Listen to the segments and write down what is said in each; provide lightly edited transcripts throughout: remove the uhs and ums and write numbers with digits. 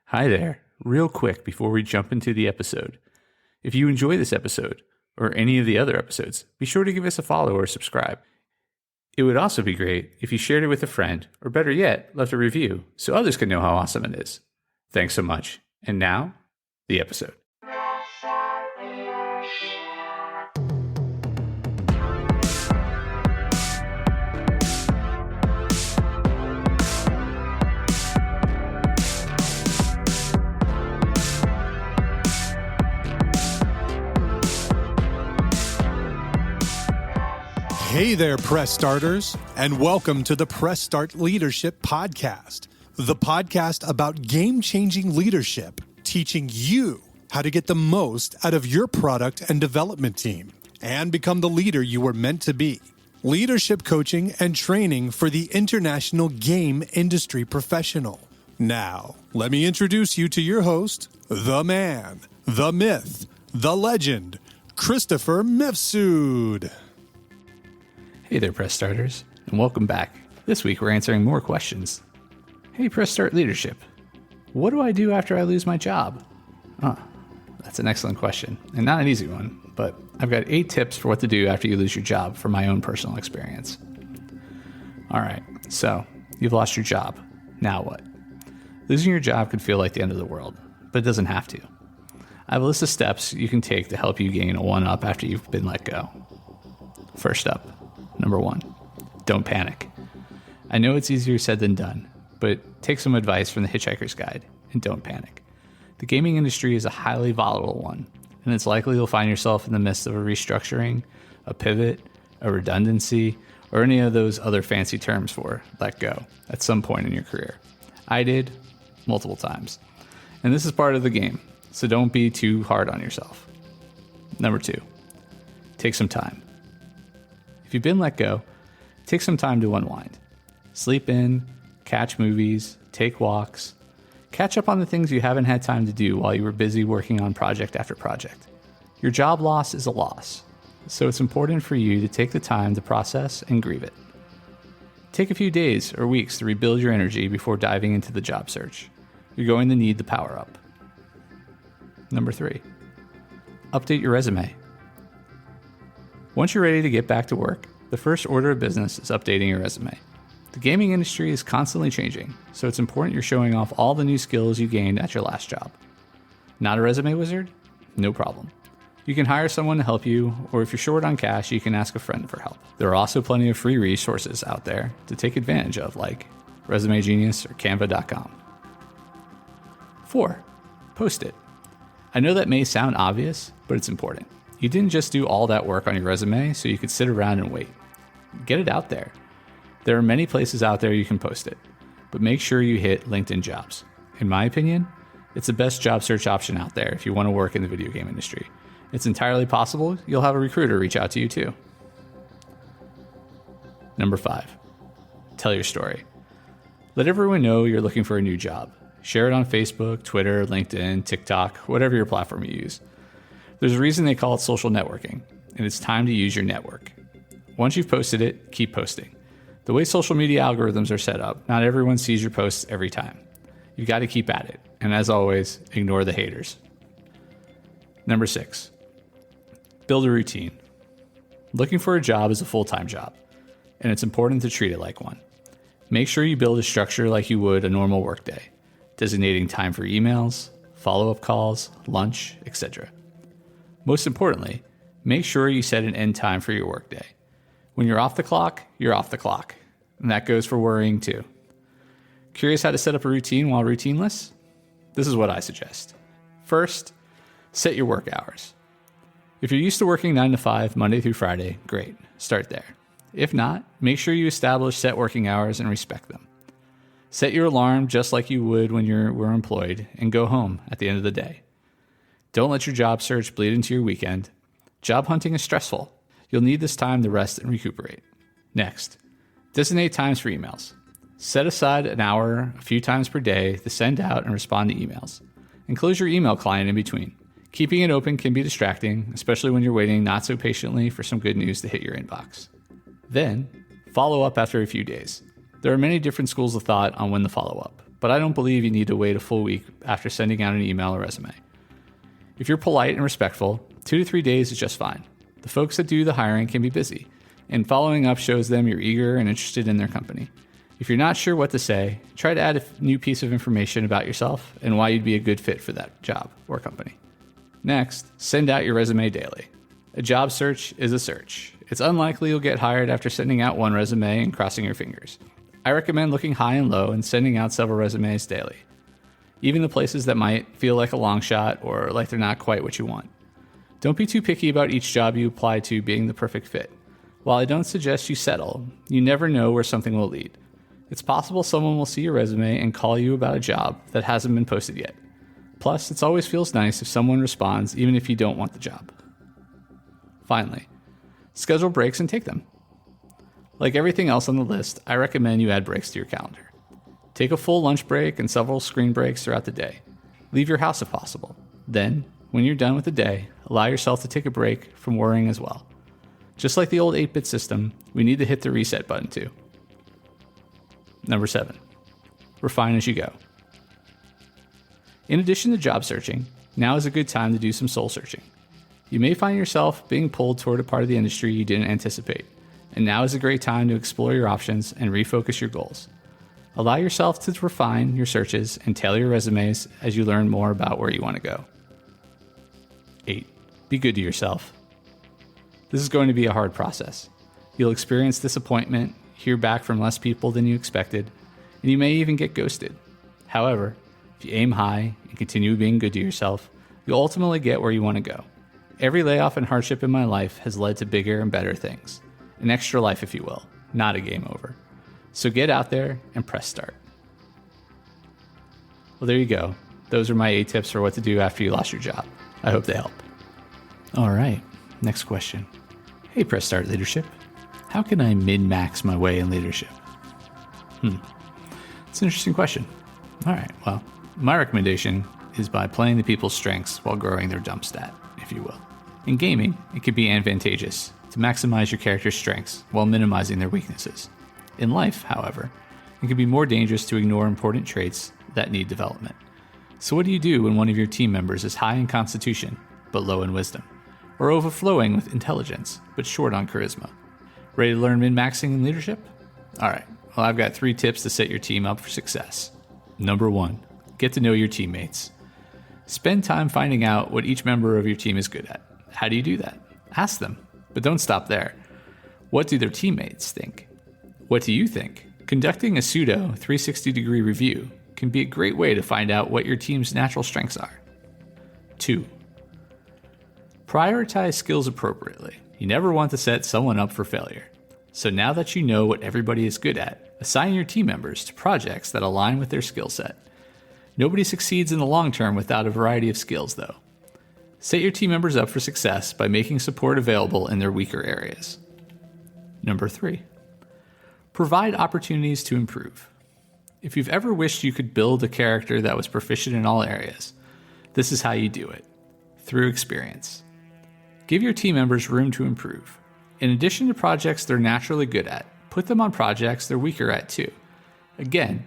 Hi there. Real quick before we jump into the episode. If you enjoy this episode, or any of the other episodes, be sure to give us a follow or subscribe. It would also be great if you shared it with a friend, or better yet, left a review so others can know how awesome it is. Thanks so much. And now, the episode. Hey there, Press Starters, and welcome to the Press Start Leadership Podcast, the podcast about game-changing leadership, teaching you how to get the most out of your product and development team and become the leader you were meant to be. Leadership coaching and training for the international game industry professional. Now, let me introduce you to your host, the man, the myth, the legend, Christopher Mifsud. Hey there, Press Starters, and welcome back. This week we're answering more questions. Hey, Press Start Leadership. What do I do after I lose my job? That's an excellent question, and not an easy one, but I've got 8 tips for what to do after you lose your job from my own personal experience. Alright, so you've lost your job. Now what? Losing your job could feel like the end of the world, but it doesn't have to. I have a list of steps you can take to help you gain a one-up after you've been let go. First up, number 1, don't panic. I know it's easier said than done, but take some advice from the Hitchhiker's Guide and don't panic. The gaming industry is a highly volatile one, and it's likely you'll find yourself in the midst of a restructuring, a pivot, a redundancy, or any of those other fancy terms for let go at some point in your career. I did multiple times, and this is part of the game, so don't be too hard on yourself. Number 2, take some time. If you've been let go, take some time to unwind. Sleep in, catch movies, take walks, catch up on the things you haven't had time to do while you were busy working on project after project. Your job loss is a loss, so it's important for you to take the time to process and grieve it. Take a few days or weeks to rebuild your energy before diving into the job search. You're going to need the power up. Number 3, update your resume. Once you're ready to get back to work, the first order of business is updating your resume. The gaming industry is constantly changing, so it's important you're showing off all the new skills you gained at your last job. Not a resume wizard? No problem. You can hire someone to help you, or if you're short on cash, you can ask a friend for help. There are also plenty of free resources out there to take advantage of, like Resume Genius or Canva.com. 4, post it. I know that may sound obvious, but it's important. You didn't just do all that work on your resume so you could sit around and wait. Get it out there. There are many places out there you can post it, but make sure you hit LinkedIn Jobs. In my opinion, it's the best job search option out there if you want to work in the video game industry. It's entirely possible you'll have a recruiter reach out to you too. Number 5, tell your story. Let everyone know you're looking for a new job. Share it on Facebook, Twitter, LinkedIn, TikTok, whatever your platform you use. There's a reason they call it social networking, and it's time to use your network. Once you've posted it, keep posting. The way social media algorithms are set up, not everyone sees your posts every time. You've got to keep at it, and as always, ignore the haters. Number 6, build a routine. Looking for a job is a full-time job, and it's important to treat it like one. Make sure you build a structure like you would a normal workday, designating time for emails, follow-up calls, lunch, etc. Most importantly, make sure you set an end time for your workday. When you're off the clock, you're off the clock. And that goes for worrying too. Curious how to set up a routine while routineless? This is what I suggest. First, set your work hours. If you're used to working 9 to 5, Monday through Friday, great, start there. If not, make sure you establish set working hours and respect them. Set your alarm just like you would when you were employed and go home at the end of the day. Don't let your job search bleed into your weekend. Job hunting is stressful. You'll need this time to rest and recuperate. Next, designate times for emails. Set aside an hour a few times per day to send out and respond to emails. And close your email client in between. Keeping it open can be distracting, especially when you're waiting not so patiently for some good news to hit your inbox. Then, follow up after a few days. There are many different schools of thought on when to follow up. but I don't believe you need to wait a full week after sending out an email or resume. If you're polite and respectful, 2 to 3 days is just fine. The folks that do the hiring can be busy, and following up shows them you're eager and interested in their company. If you're not sure what to say, try to add a new piece of information about yourself and why you'd be a good fit for that job or company. Next, send out your resume daily. A job search is a search. It's unlikely you'll get hired after sending out one resume and crossing your fingers. I recommend looking high and low and sending out several resumes daily, even the places that might feel like a long shot or like they're not quite what you want. Don't be too picky about each job you apply to being the perfect fit. While I don't suggest you settle, you never know where something will lead. It's possible someone will see your resume and call you about a job that hasn't been posted yet. Plus, it always feels nice if someone responds even if you don't want the job. Finally, schedule breaks and take them. Like everything else on the list, I recommend you add breaks to your calendar. Take a full lunch break and several screen breaks throughout the day. Leave your house if possible. Then, when you're done with the day, allow yourself to take a break from worrying as well. Just like the old 8-bit system, we need to hit the reset button too. Number 7, refine as you go. In addition to job searching, now is a good time to do some soul searching. You may find yourself being pulled toward a part of the industry you didn't anticipate, and now is a great time to explore your options and refocus your goals. Allow yourself to refine your searches and tailor your resumes as you learn more about where you want to go. 8, be good to yourself. This is going to be a hard process. You'll experience disappointment, hear back from less people than you expected, and you may even get ghosted. However, if you aim high and continue being good to yourself, you'll ultimately get where you want to go. Every layoff and hardship in my life has led to bigger and better things. An extra life, if you will, not a game over. So get out there and press start. Well, there you go. Those are my 8 tips for what to do after you lost your job. I hope they help. All right, next question. Hey, Press Start Leadership. How can I min-max my way in leadership? It's an interesting question. All right, well, my recommendation is by playing the people's strengths while growing their dump stat, if you will. In gaming, it can be advantageous to maximize your character's strengths while minimizing their weaknesses. In life, however, it can be more dangerous to ignore important traits that need development. So what do you do when one of your team members is high in constitution, but low in wisdom? Or overflowing with intelligence, but short on charisma? Ready to learn min-maxing in leadership? All right, well, I've got 3 tips to set your team up for success. Number 1, get to know your teammates. Spend time finding out what each member of your team is good at. How do you do that? Ask them, but don't stop there. What do their teammates think? What do you think? Conducting a pseudo 360-degree review can be a great way to find out what your team's natural strengths are. 2, prioritize skills appropriately. You never want to set someone up for failure. So now that you know what everybody is good at, assign your team members to projects that align with their skill set. Nobody succeeds in the long term without a variety of skills, though. Set your team members up for success by making support available in their weaker areas. Number 3, provide opportunities to improve. If you've ever wished you could build a character that was proficient in all areas, this is how you do it, through experience. Give your team members room to improve. In addition to projects they're naturally good at, put them on projects they're weaker at too. Again,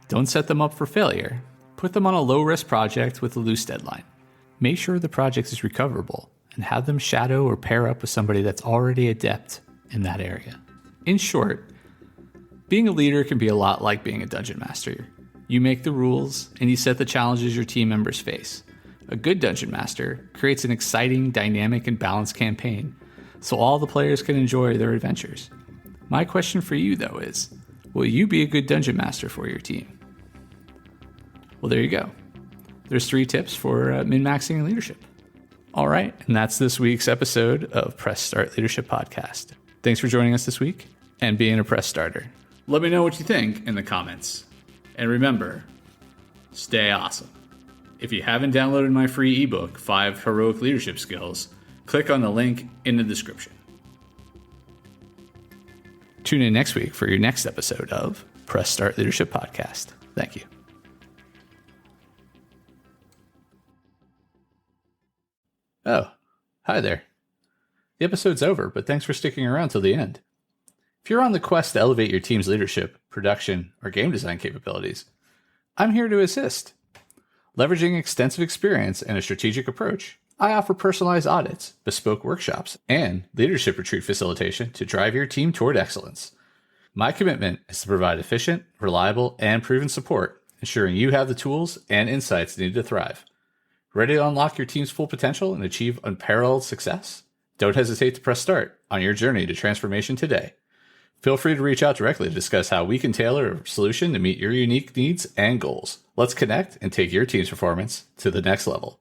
don't set them up for failure. Put them on a low-risk project with a loose deadline. Make sure the project is recoverable and have them shadow or pair up with somebody that's already adept in that area. In short, being a leader can be a lot like being a dungeon master. You make the rules and you set the challenges your team members face. A good dungeon master creates an exciting, dynamic, and balanced campaign so all the players can enjoy their adventures. My question for you, though, is, will you be a good dungeon master for your team? Well, there you go. There's 3 tips for min-maxing in leadership. All right, and that's this week's episode of Press Start Leadership Podcast. Thanks for joining us this week and being a press starter. Let me know what you think in the comments. And remember, stay awesome. If you haven't downloaded my free ebook, 5 Heroic Leadership Skills, click on the link in the description. Tune in next week for your next episode of Press Start Leadership Podcast. Thank you. Oh, hi there. The episode's over, but thanks for sticking around till the end. If you're on the quest to elevate your team's leadership, production, or game design capabilities, I'm here to assist. Leveraging extensive experience and a strategic approach, I offer personalized audits, bespoke workshops, and leadership retreat facilitation to drive your team toward excellence. My commitment is to provide efficient, reliable, and proven support, ensuring you have the tools and insights needed to thrive. Ready to unlock your team's full potential and achieve unparalleled success? Don't hesitate to press start on your journey to transformation today. Feel free to reach out directly to discuss how we can tailor a solution to meet your unique needs and goals. Let's connect and take your team's performance to the next level.